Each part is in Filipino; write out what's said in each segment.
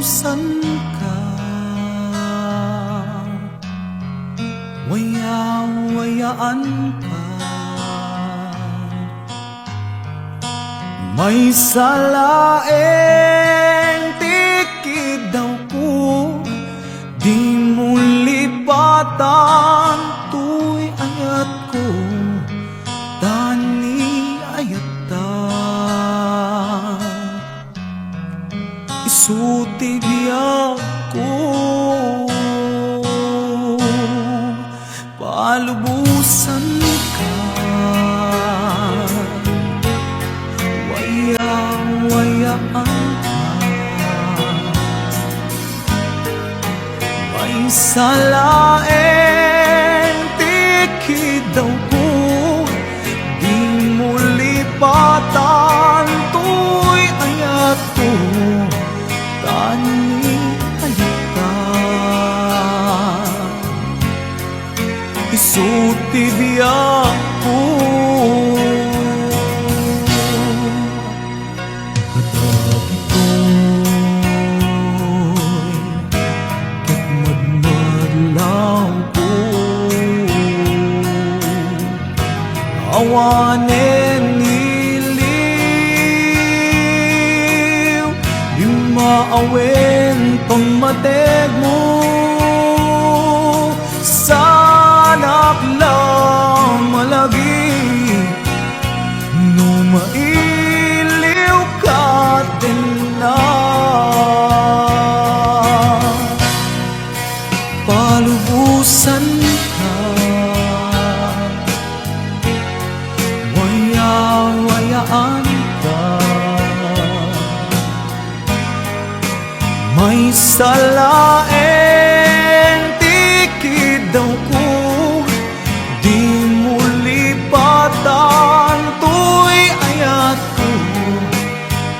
palabusan ka, waya-wayaan ka. May salaeng tikid daw ko, di mo lipatan tuy ayat ko, tani ayata. Isuti biyak ko, palubusan ka, waya-wayaan ka. May salaeng tikid daw ko, di mo lipatan tuy ayat ko, tani ayata. Isuti biyak ko, kadagi ko'y ket madmadlaw ko. Awanen niliw, di maawen pangmateg mo. Sanak lang malagi, no mailiw ka din na. Palubusan ka, waya-wayaan ka. May salaeng tikid daw ko, di mo lipatan tuy ayat ko,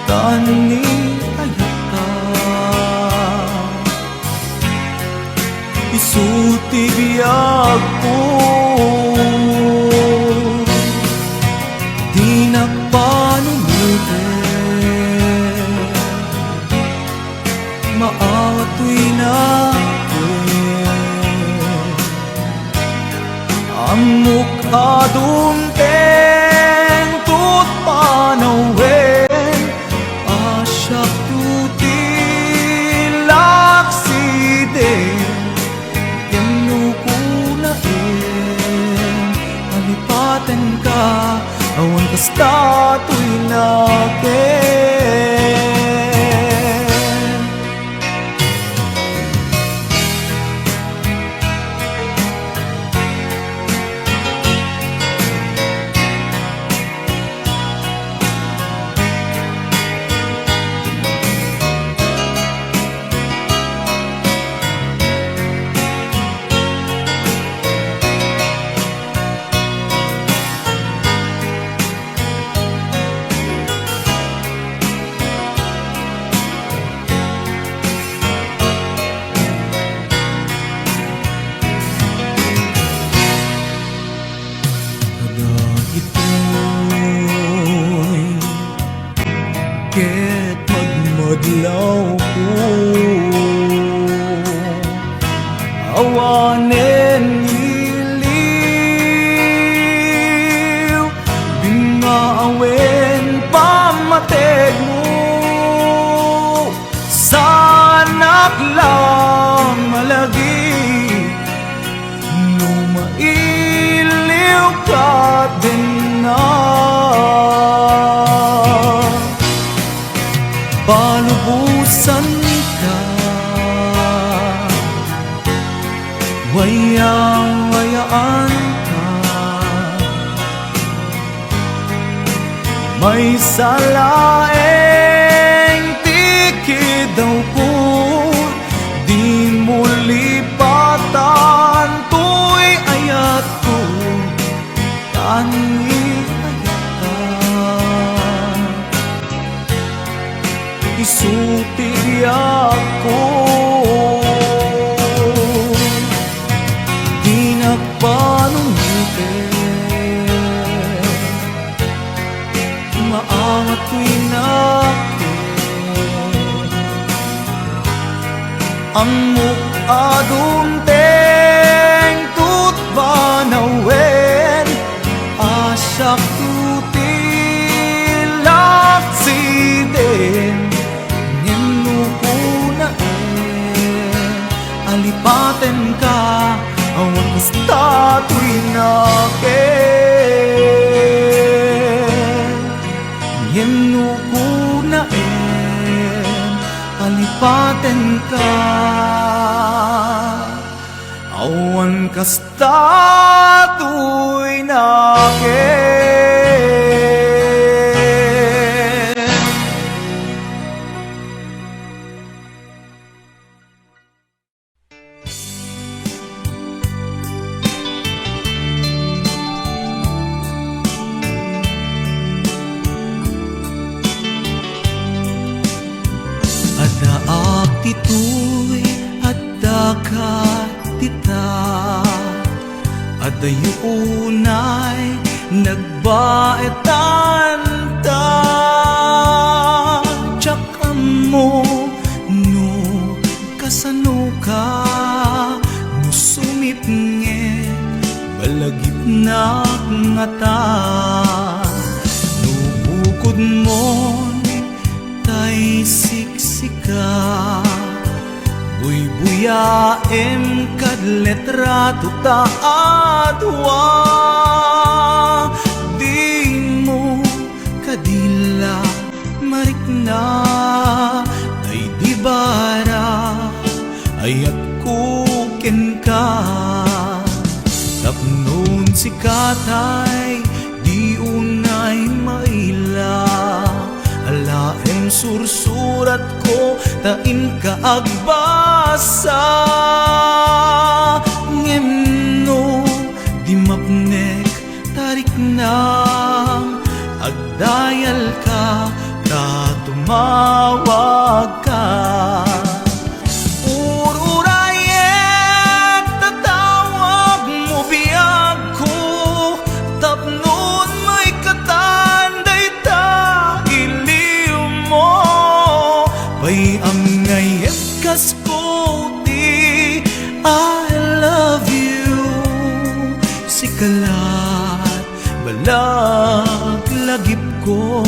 tani ayata. Isuti biyak ko, di na panunutin, maawat tuy na amok adunteng tut panawen, asyak tutilak siden, yamno ko na alipaten ka, awan kasta tuy naken. Ket magmadlaw ko, awanen iliw, bingaawen pamateg mo. Sanak lang malagi, no mailiw ka din na. Palubusan ka, waya-wayaan ka. May salaeng tikid daw ko, di mo lipatan tuy ayat ko, tani isuti biyak ko, di na panunutin, maangat tuy natin. amok adunteng tut banawen asak tutilak siden ngenukunaen alipaten ka awan kastatoy naken ngenukunaen alipaten ka awan kastatoy naken. Adaak titoy adaka tita adayunay nagbaetan ta tiyakam mo no kasano ka no sumipnget balagip na ngata no bukod mo tay siksika buy-buyaem kad letrato ta adwa di mo kadila marikna ay di bara ayat kuken ka tapnon si katay di unay maila alaem sursurat ko tain ka agbasa ngemno di mapnek tarik na agdayal ka tumawag ka ururayek tatawag mo biyag ko tapnon may katanday ta bay ang ngayet kasputi I love you sikalat balag lagip ko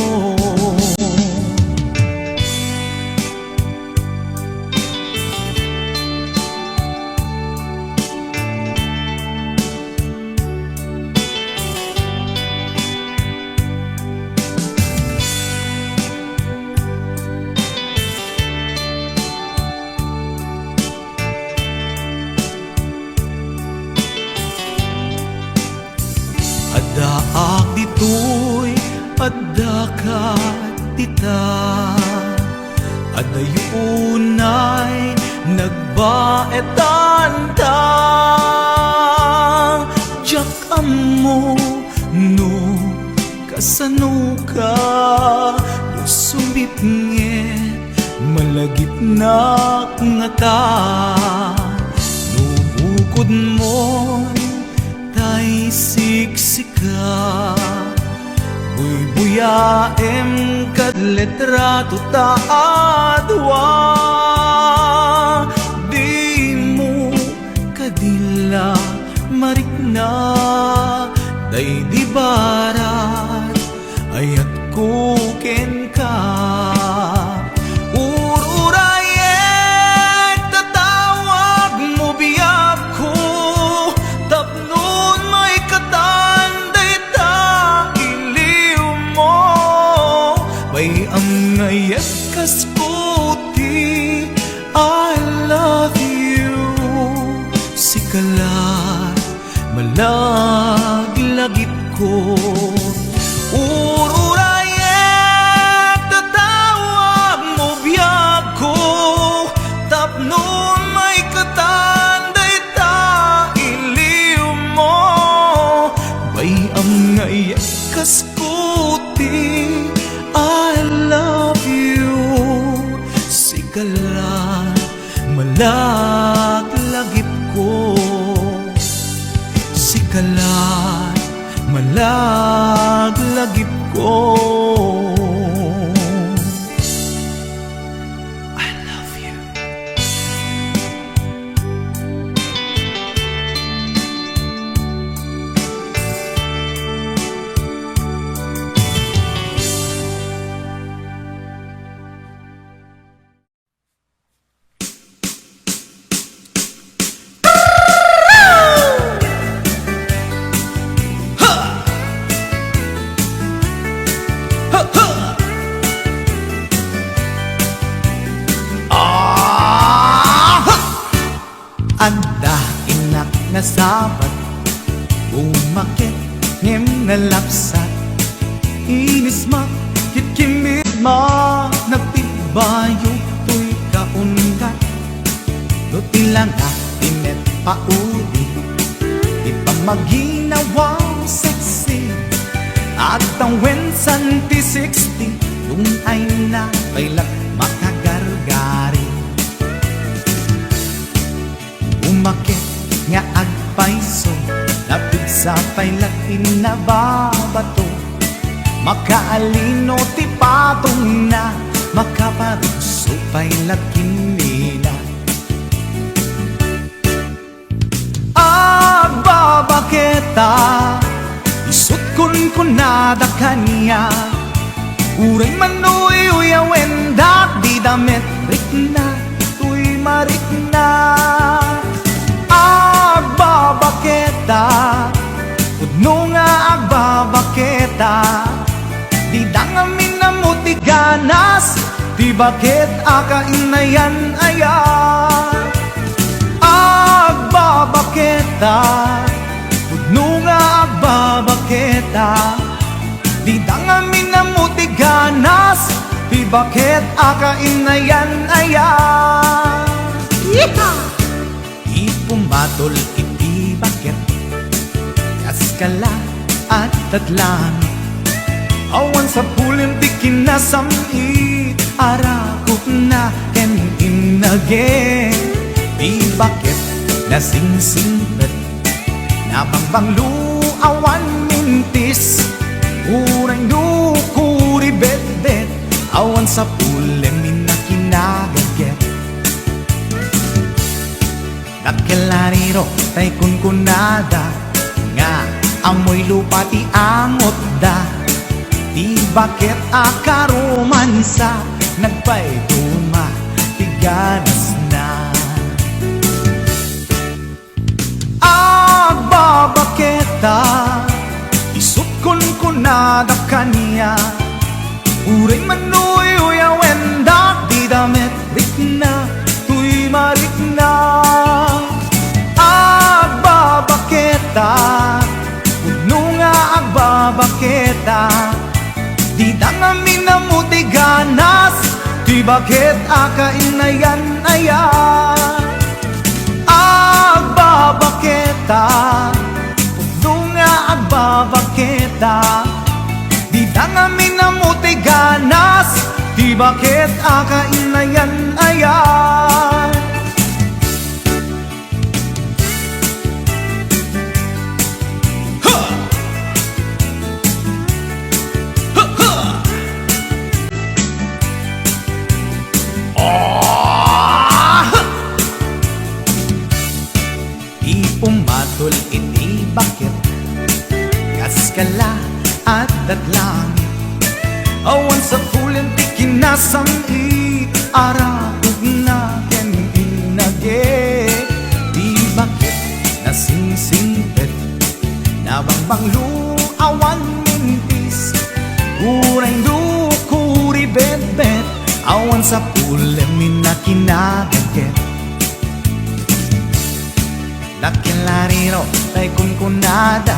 adaak ditoy adaka tita adayunay nagbaetan ta tiyakam mo no kasano ka no sumipnget malagip na ngata no bukod mo tay siksika buy-buyaem kad letrato ta adwa di mo kadila marikna day di barat ayat kuken ka ururayek tatawag mo biyag ko tapnon may katanday ta iliw mo bay ang ngayet kasputi I love you sikalat malaglagip ko ururayek tatawag mo biyag ko tapnon may katanday ta iliw mo bay ang ngayet kasputi I love you sikalat malaglagip ko sikalat malaglagip ko I love you. sabat umakit ngem nga lapsat inis makit kimit ma nagtibayo tuy kaungat luti lang tinet pauli di pa maginawaw sexy at ang wensan ti 60 yung ay na pailat makagargari umakit nga agpaiso napig sa pailat inababato makaalino ti patong na makaparuso pailat kinila agbabaketa isut kun kunada kanya uray manoy uyawenda di damit rikna tuy marikna agbabaketa udno nga agbabaketa di dangamin na mutiganas di bakit akainayan aya agbabaketa udno nga agbabaketa di dangamin na mutiganas di bakit akainayan aya ipumatol iti bakit kaskala at tatlang awan sa pulim di kinasami arakot na ken inage di bakit nasingsingpet nabangbanglu awan mintis urang dukuri bet-bet awan sa pulim minakinagaget nagkalariro tay kunkunada nga amoy lupa ti angot da di bakit akaromansa nagpaiduma ti ganas na agbabaketa isut kunkunada kanya uray manoy uyawenda di damit rikna tuy marikna agbabaketa udno nga agbabaketa di dangamin na mutiganas di bakit akainayan aya agbabaketa udno nga agbabaketa di dangamin na mutiganas di bakit akainayan aya umatol iti bakit kaskala at datlangit awan sa pulen ti kinasami arakog na ken inage di bakit nasingsingpet nabangbanglu awan mintis urang dukuri bet-bet awan sa pulen minakinagaget nakilariro tay kunkunada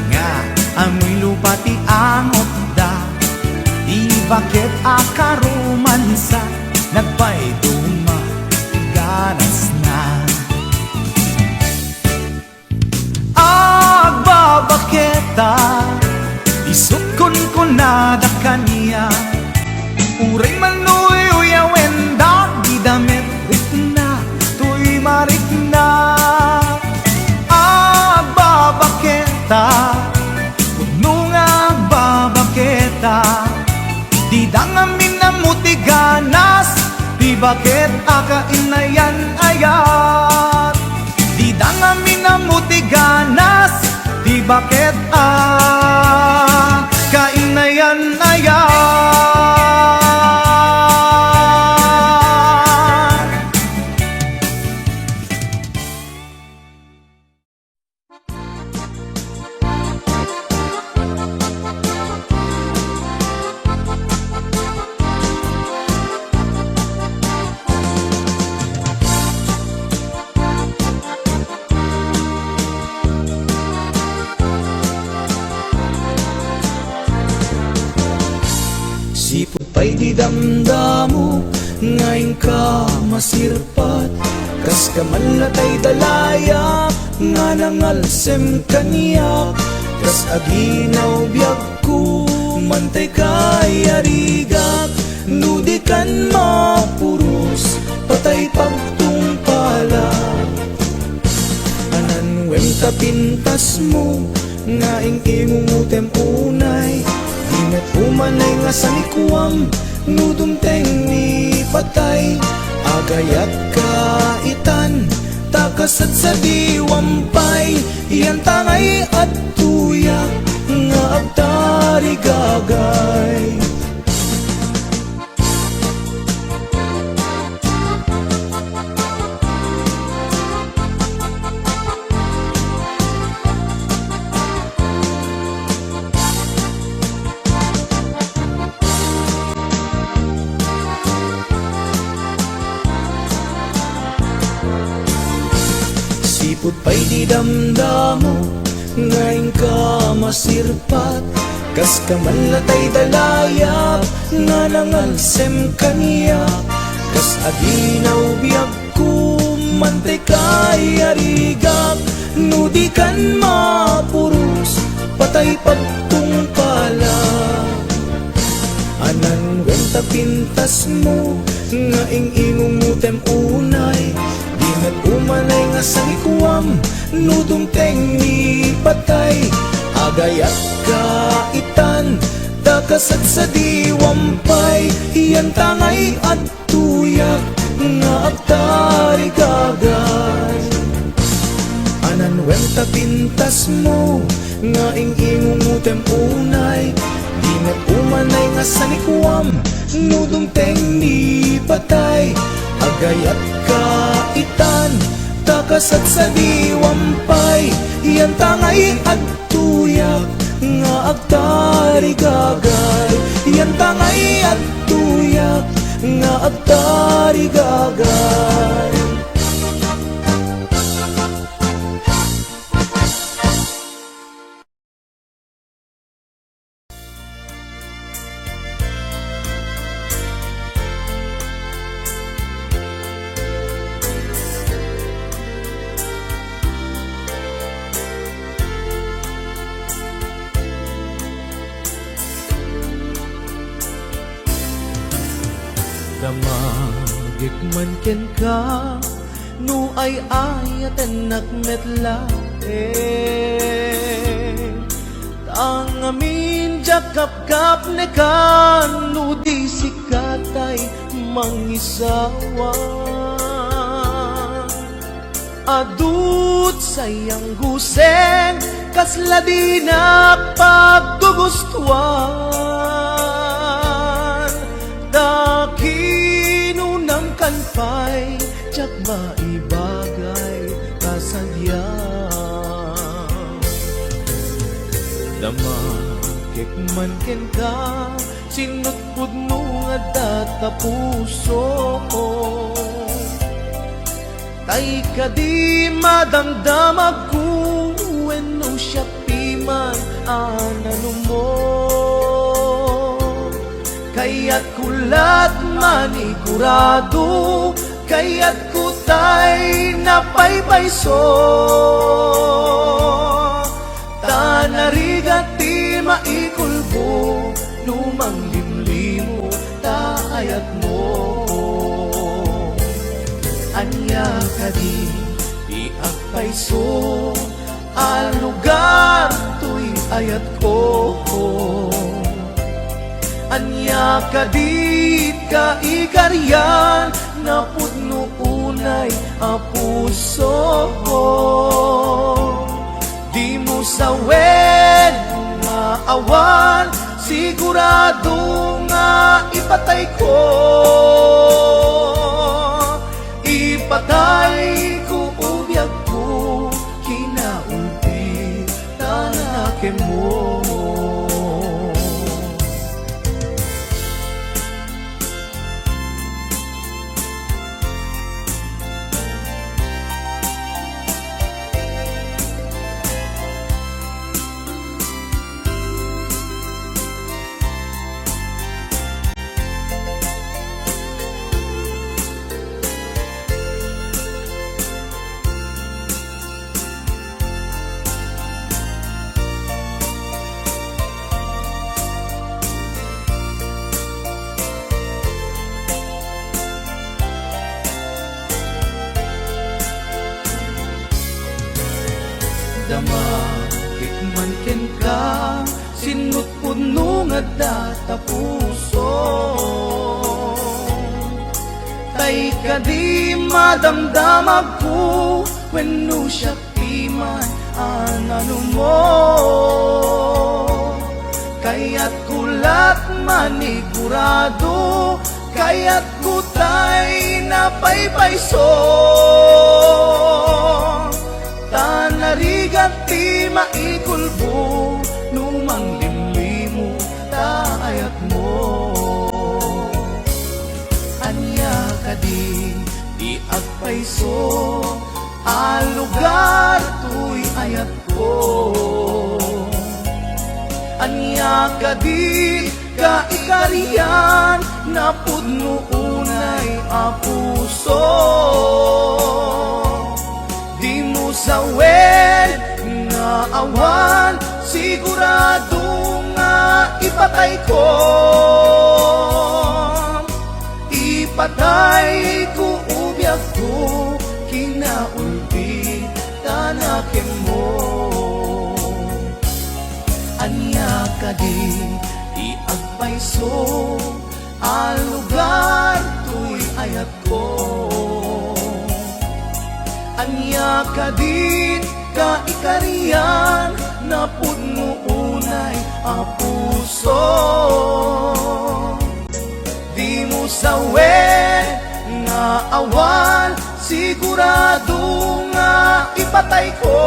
nga amoy lupa ti angot da di bakit akaromansa nagpaiduma ganas na agbabaketa isut kunkunada kanya uray manoy uyawenda di damit rikna tuy marikna udno nga agbabaketa di dangamin na mutiganas di bakit akainayan ayat di dangamin na mutiganas di bakit akainayan ayat pa'y di damdamo, ngayon ka masirpat. Kas kamalatay dalayak, nga nangalsem kaniyak. Kas aginaw biyag ko, mantay kay arigak. Nudi kan mapurus, patay pagtungpala. Anan wenta pintas mo, nga ing imumutem unay. Ingat umanay nga sanikuam, nudumteng ni patay. Agayat kaitan, takasat sa diwampay. Iyan tangay at tuyak, nga abtari gagay. Sipot pa'y di damdamo, ngayon ka masirpat. Kas kamalatay dalayap, nga nangalsem kaniyak. Kas aginaw biyag ko, mantay kay arigak. Nudi kan mapurus, patay pagtungpala. Anan wenta pintas mo, nga ing imumutem unay. Ingat umanay nga sanikuam, nudumteng ni patay. Agayat kaitan, takasat sa diwampay. Iyan tangay at tuyak, nga abtari gagay. Anan wenta pintas mo, nga ing imumutem unay. Ingat umanay nga sanikuam, nudumteng ni patay. Agayat kaitan, takasat sa diwampay. Iyan tangay at tuyak, nga agtari gagay. Iyan tangay at tuyak, nga agtari gagay. Damagit man ken ka, no ay ayaten nakmetla. Tang amin jakap-kap ne kan, no di sikatay mangisawa. Adut sayang guseng, kasla di nakapaggugustuhan. Dakinunang kanpay, tsak maibagay kasadya. Damakik man ken ka, sinutpud mo nga data puso. Tay ka di madamdamag ko, wenno siya piman anano mo. Kaya't kulat manigurado, kaya't kutay napaypayso. Tanarigat ti maikulbo, lumang limlimo taayat mo. Anya ka di agpayso, al lugar to'y ayat ko. Anya kadit ka ikaryan, na pudno unay a puso. Di mo sawen nga awan, sigurado nga ipatay ko. Ipatay ko ubiyag ko, kinaulpi tanake mo. dama Ikman ken ka Sinut puno nga data puso Tay ka di madamdamag ko Wenno siya piman anano mo Kaya't kulat manigurado Kaya't kutay napaypayso Tanarigat ti maikulbo Numang limlimo taayat mo Anya ka di agpayso Alugar tuy ayat ko Anya ka di kaikarian Na pudno unay apuso Di mo sawen nga awan Sigurado nga ipatay ko Ipatay ko ubyak ko Kinaulbi tanakin mo Anya ka di agpayso Alugar tuy ayat ko Anya ka di kaikarian Na pudno unay apuso Di mo sawen nga awan Sigurado nga ipatay ko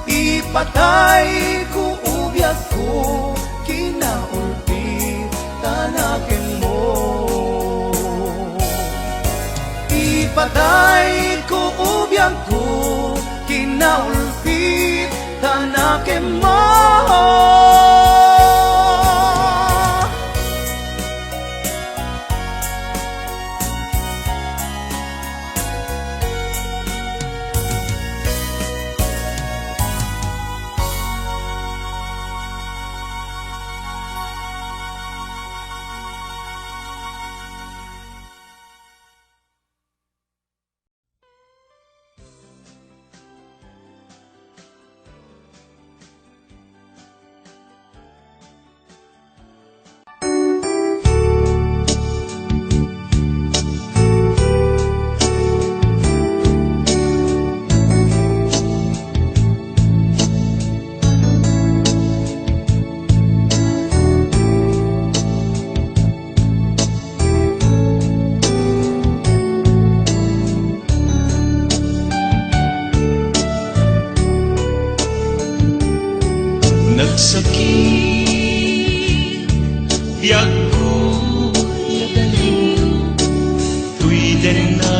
Ipatay ko ubyak ko Kinaulpi tanakin mo Ipatay ko ubyak ko Kinaulpi tanakin mo Nagsakit biyag ko tuy din na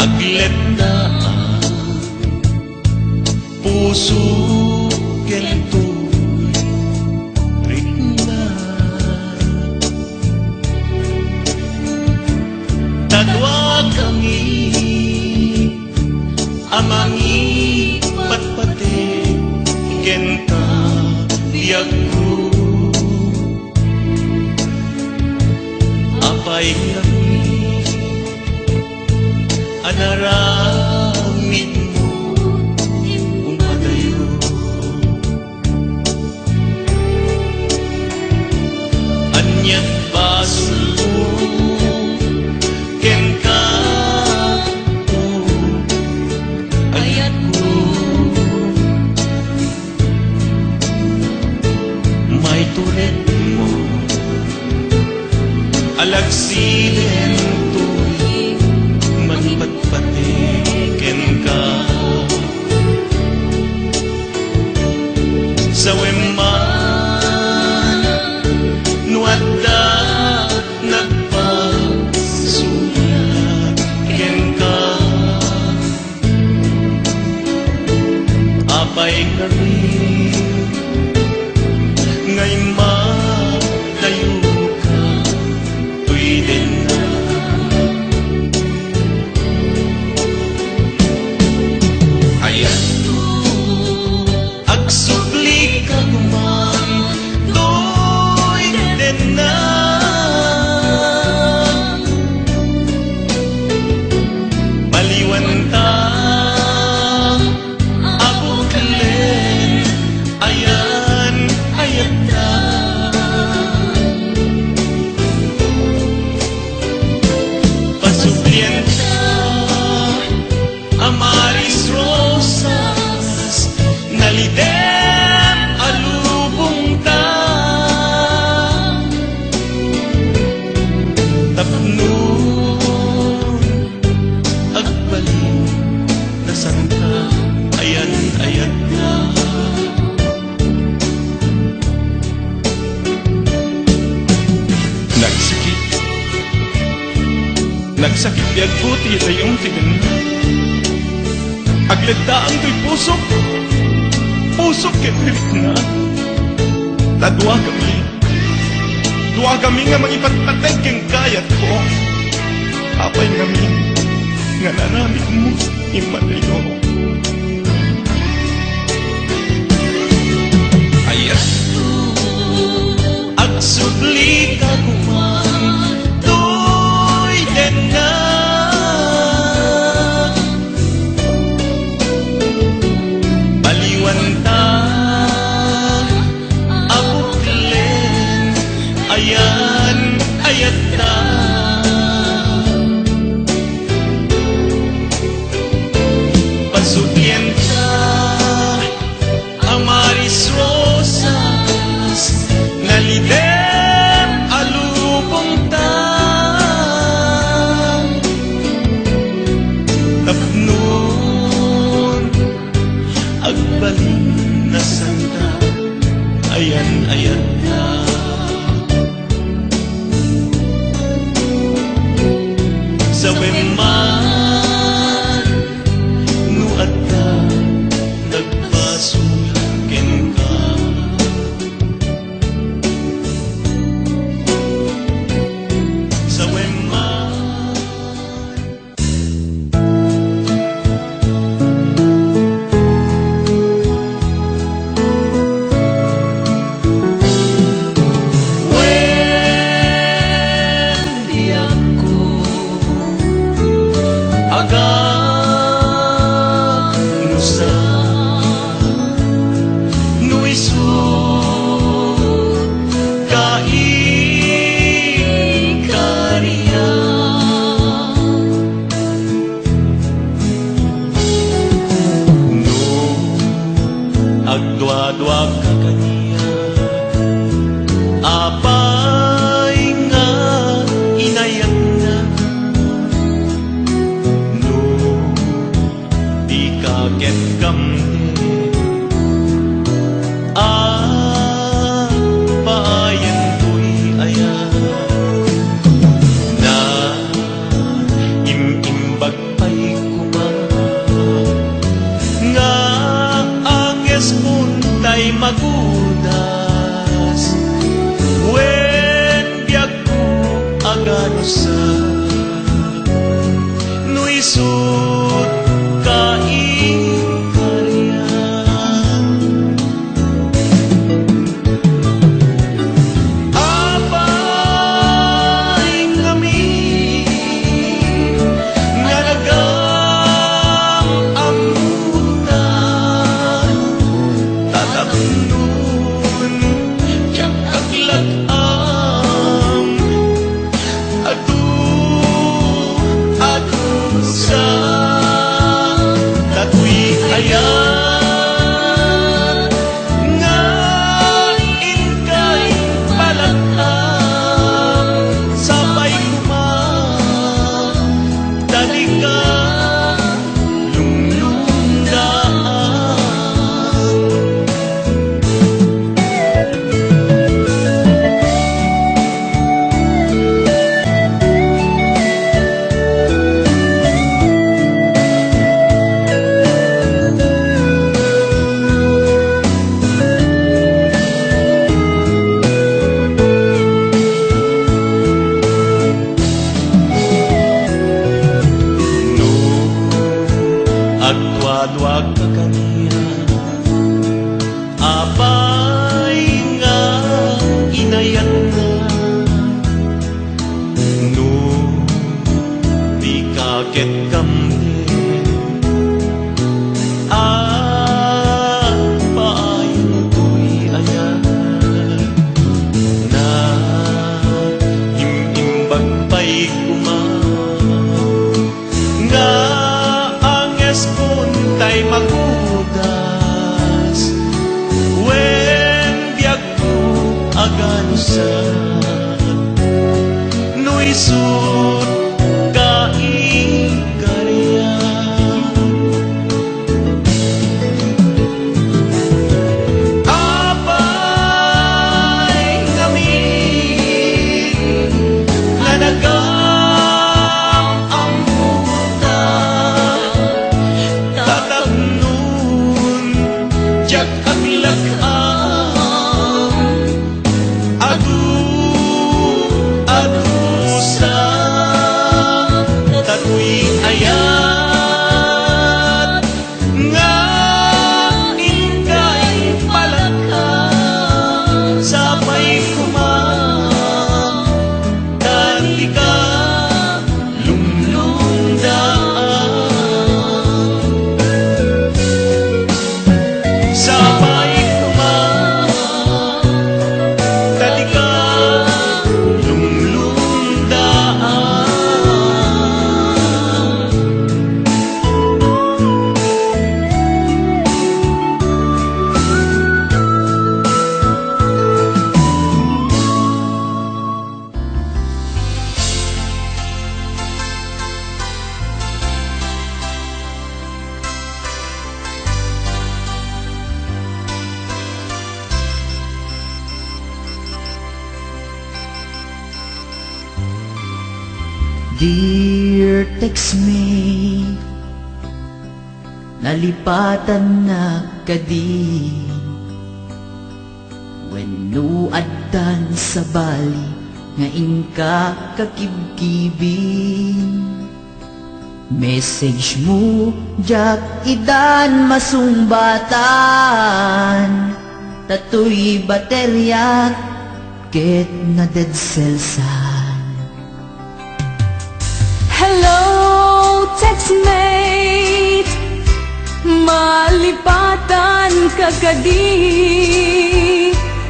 aglet na puso kentoy rikna tadwa kami amangi patpate genta biyag ko apay kami anaramid mo umadayo anyat baso kenta tulit mo alagsilin tuloy magpatpatikin ka sa weman nuwadda nagpasulakin ka apay kami ngay malayo ka tuy din na ayan agsubli ka sakit biag buti tayong tinan. Agladaan to'y pusok, pusok kay pilit na. Tadwa kami, duwa kami nga mangipatpatay kang kayat ko. Apay kami, nga naramit mo, imalayo. Ayat, agsudli ka kuman, to'y den na. Baliwan ta, abuklen, ayan, ayat ta. Pasugyan ta, amaris rosas, nalidem alubong ta. Tapnon, agbaling na santa, ayan ayat ta. Sa weman, nuat ka, nagpasukin ka. Sa weman, when di ako agad nusa nuisu kaikarya no agdwa-dwa ka kaniya apay nga inayang na no di kaget kamne payan ko'y ayan na imimbag pa'y kumang nga anges puntay magudas wen biag ko agano sa nuisut kaikarya. Apay kami nga nag-aamutan, tatapnon kang aglag-am adu sa dato'y ayan nga inkay palatam sabay kumang dalika lunglundaan. Agdwa-dwa ka kaniya apay nga inayat na no di kaget kamne payan ko'y ayan na imimbag pa'y kumang nga anges puntay magudas wen biag ko agano sa nuisut kaikarya. Apay kami nga nag-aamutan, Dear textmate, nalipatan na kadi wenno addan sa bali nga inka kakibkibin. Message mo jak idan masungbatan, tatoy baterya ket na dead cellsan. Hello, textmate, malipatan kagadi.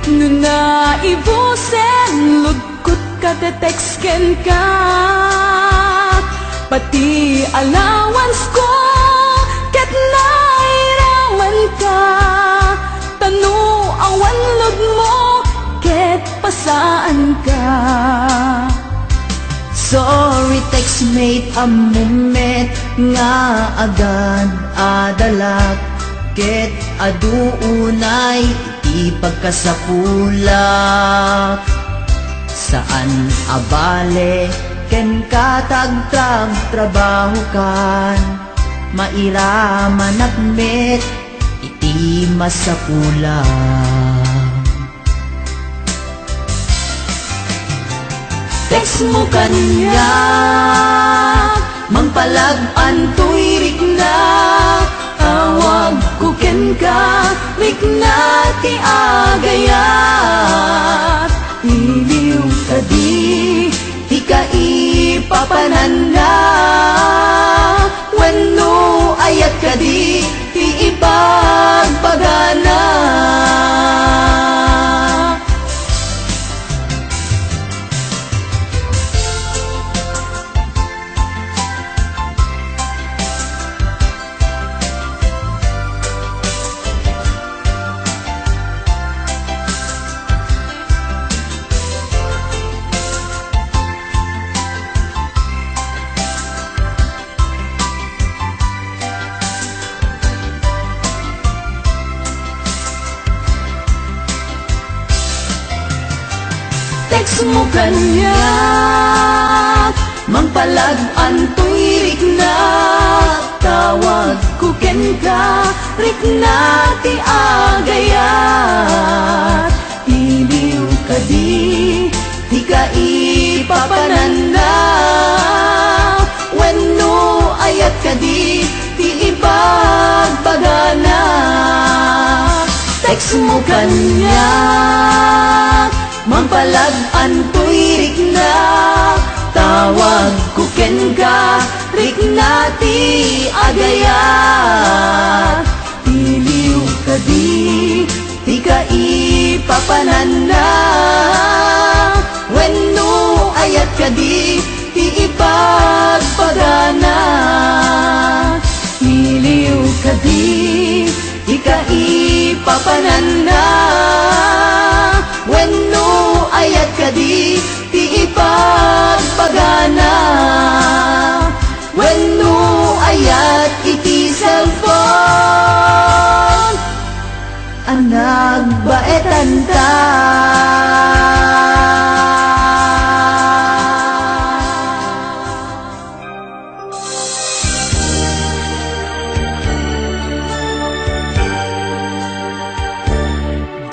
Nuna ibusen, lugkot ka te-textken ka. Pati allowance ko, ket nairaman ka. Tanu awan lod mo, ket pasaan ka. Sorry textmate, amumet nga agad adalak, ket aduunay iti pagkasapulak. Saan abale ken katagtrag trabaho kan, mairaman akmet iti masapulak. Text mo kanya, mangpalag-an tuirik na. Tawag ko ken ka, rik na ti agayat. Iliw ka di ka ipapanan na. Wenno ayat ka di ipagpagana. Text mo kanya, mangpalag-an tuirik na. Tawag ko ken ka, rik na ti agayat. Iliw ka di ka ipapanan na. Wenno ayat ka di ipagpagana. Text mo kanya, mangpalag-an tuirik na. Tawag ko ken ka, rik na ti agayat. Iliw ka di ka ipapanan na. Wenno ayat ka di ipagpagana. Iliw ka di ka ipapanan na. Wenno ayat ka di ipagpagana. Wenno ayat iti cellphone, anag baetan ta.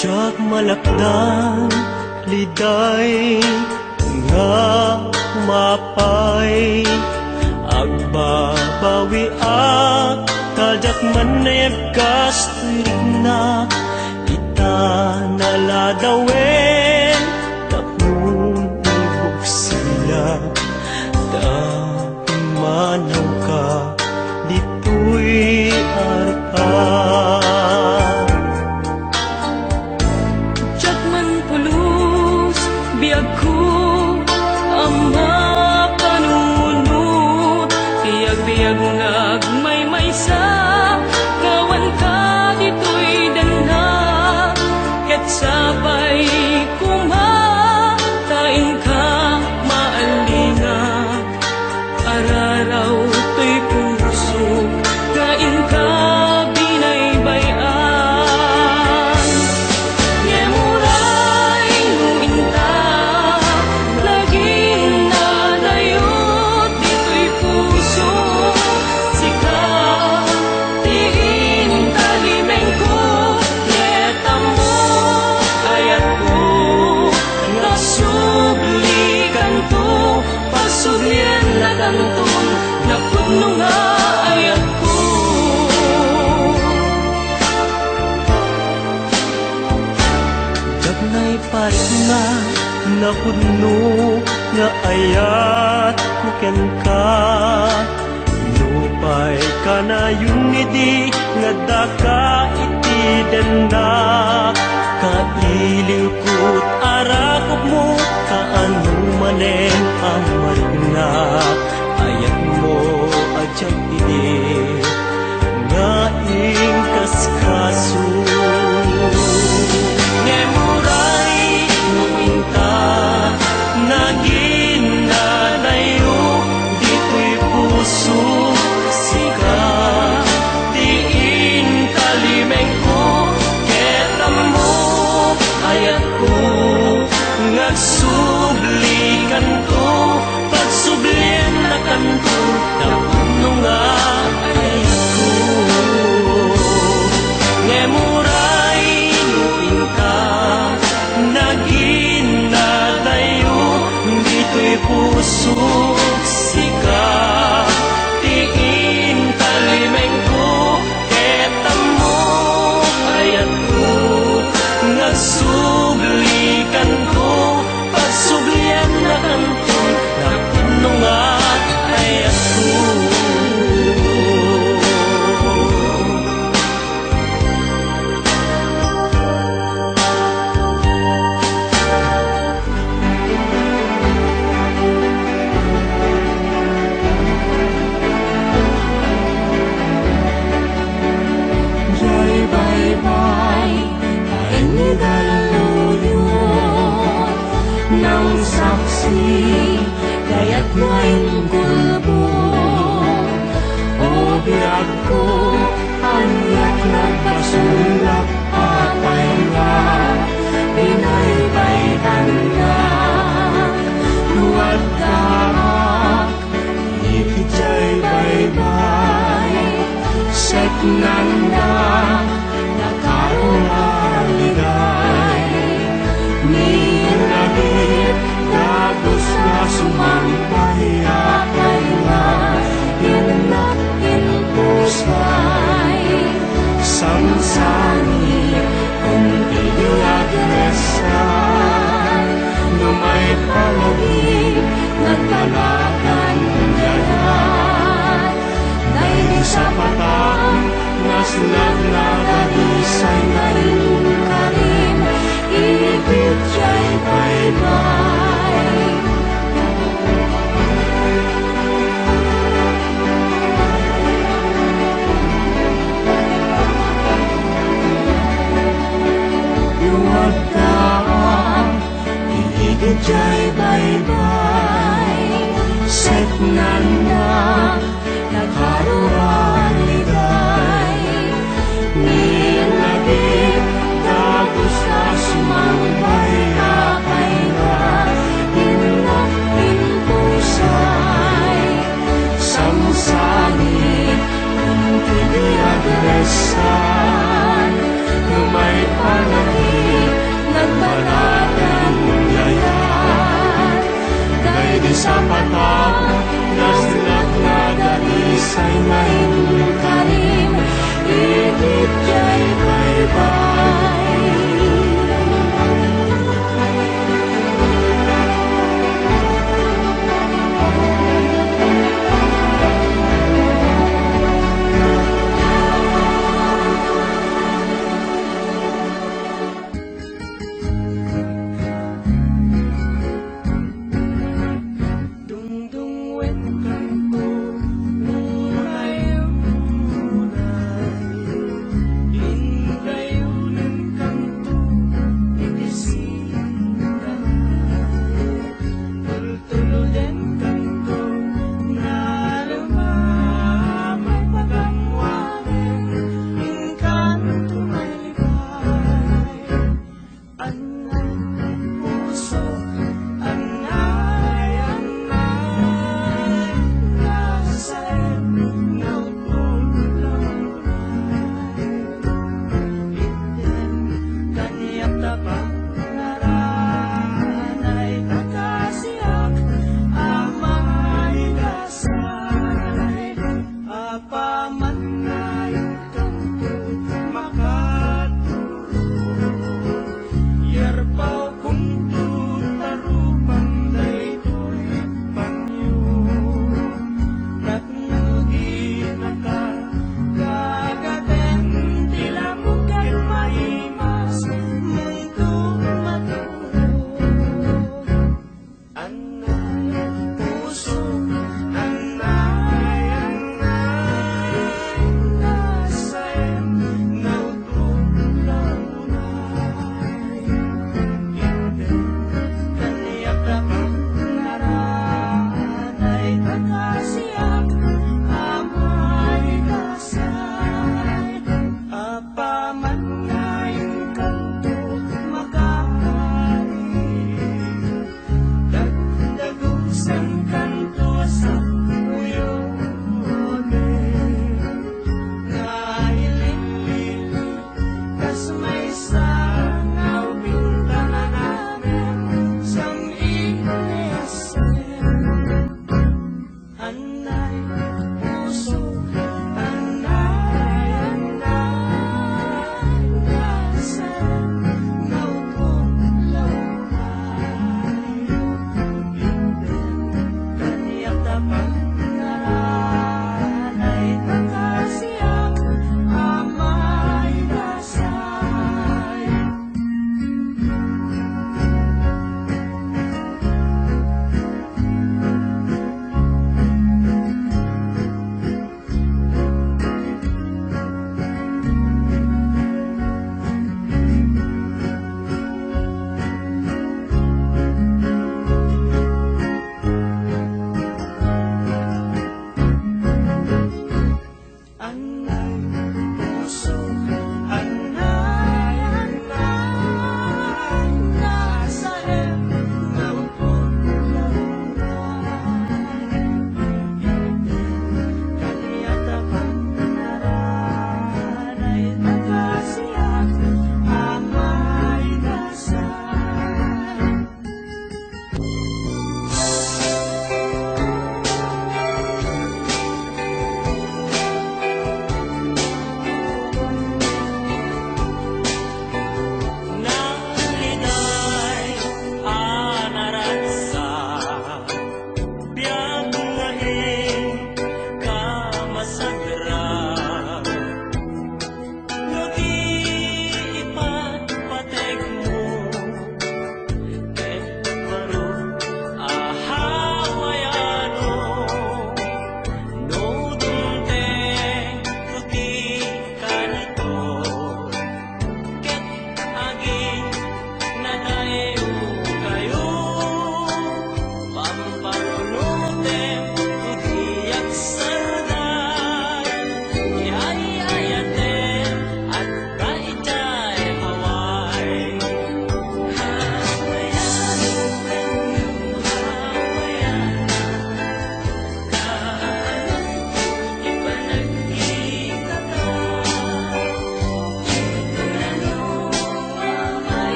Jak malakdan liday nga mapay, agbabawi ak kajak manayag kastirig na. Ita naladawen tapon ibog sila. Dahil manaw ka dito'y arpa. Biag ko ang mapanunod, biyag-biyag ngagmay-may sa kawan ka dito'y danha. Ket sabay kumataing ka maalinga, araraw to'y puso kain ka binaybayan. Ngemuray no inta, laging nadayot parikna napuno nga ayat kuken ka Nupay kanayong idi nga daka iti denda Kailiw ko't arakop mo kaano manen ang marina Ayat mo adyak idi nga ingkaskaso Ngemuray numinta naginanayo dito'y puso sika diin kalimeng ko ketam mo ayat ko ngagsublikan ko pagsublien na kanto napuno nga ayat ko Ngemuray nuinta naginadayo dito'y puso sika tiin talimeng ko ketam mo ayat ko nagsublikan ko pagsublian na kanto napuno nga ayat ko Jai bye-bye kaingaluyot ng saksi kaya't ngayon gulbo o biyag ko anyak nagpasulak patay nga pinaybaydan nga luwag ka ikijay bye-bye set nanda nakarumaligay nilagit gagos na sumampay apay nga inak inpusay samsani kung iyagresan lumay palagig nagpalakan yayan dahil sa patang naslab na gadisay na karim ibig jay bye-bye luwag ka ibig jay bye-bye set nanda nakaruan ligay nilagit gagos na sumambay apay nga inak impusay samsani kung tibiyagresan lumay palagi nagbalatan yayan dahil di sa patao naslap na gadisay ngayon karim ibig jay bye-bye Dung-dung wet kanto Yerbau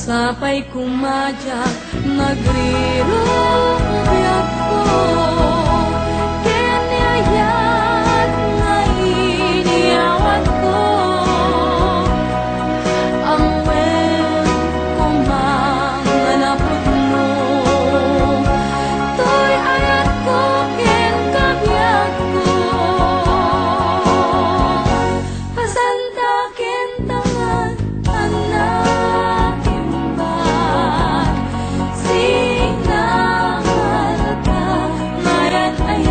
Sapay kumadyak, nagrirong biyak ko. Kenyayat nga iniyawan ko. Ang wen kumanganapot mo. To'y ayat ko, ken kabiyak ko. Pasanta ken tangan, anak imban. Sinangal ka, ngayon ay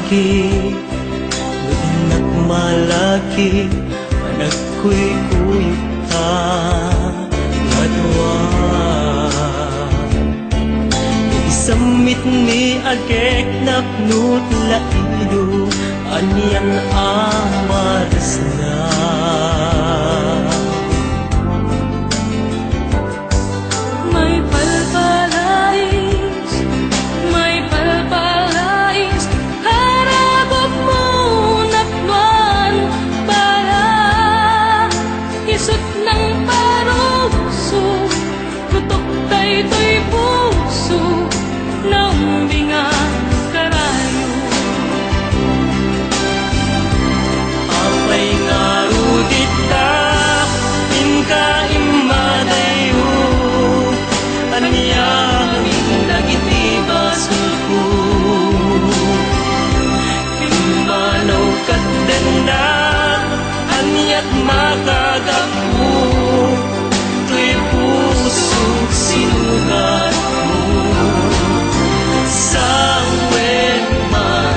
malagi Luinak malagi Managko'y kuyog ta Ngadwa Isamit ni agek napnut laido Anyan amaras na May palpalais, may palpalais Harapot mo nakman para Isot ng paruso Tutok tayo-to'y puso Na umbinga karayo Apay nga rudit ka Inka imadayo Anyamin dagiti basulko Imanaw kat danda Anyat makagapo Tuy puso sinugat mo Sangwen man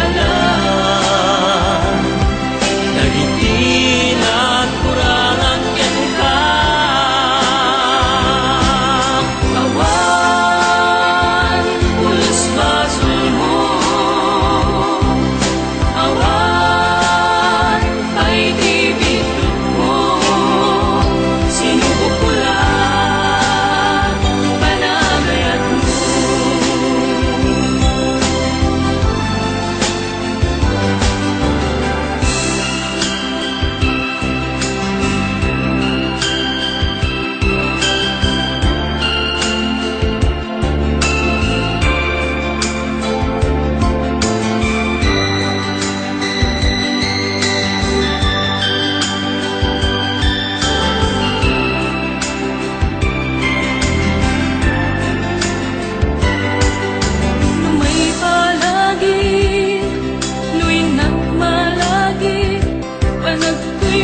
alam Dagiti nagkurangan yan ka Awan, pulos basul mo Awan, ay tibigod mo Sinubok ko lang, panagayat mo May palagi, luinak malagi Panagko'y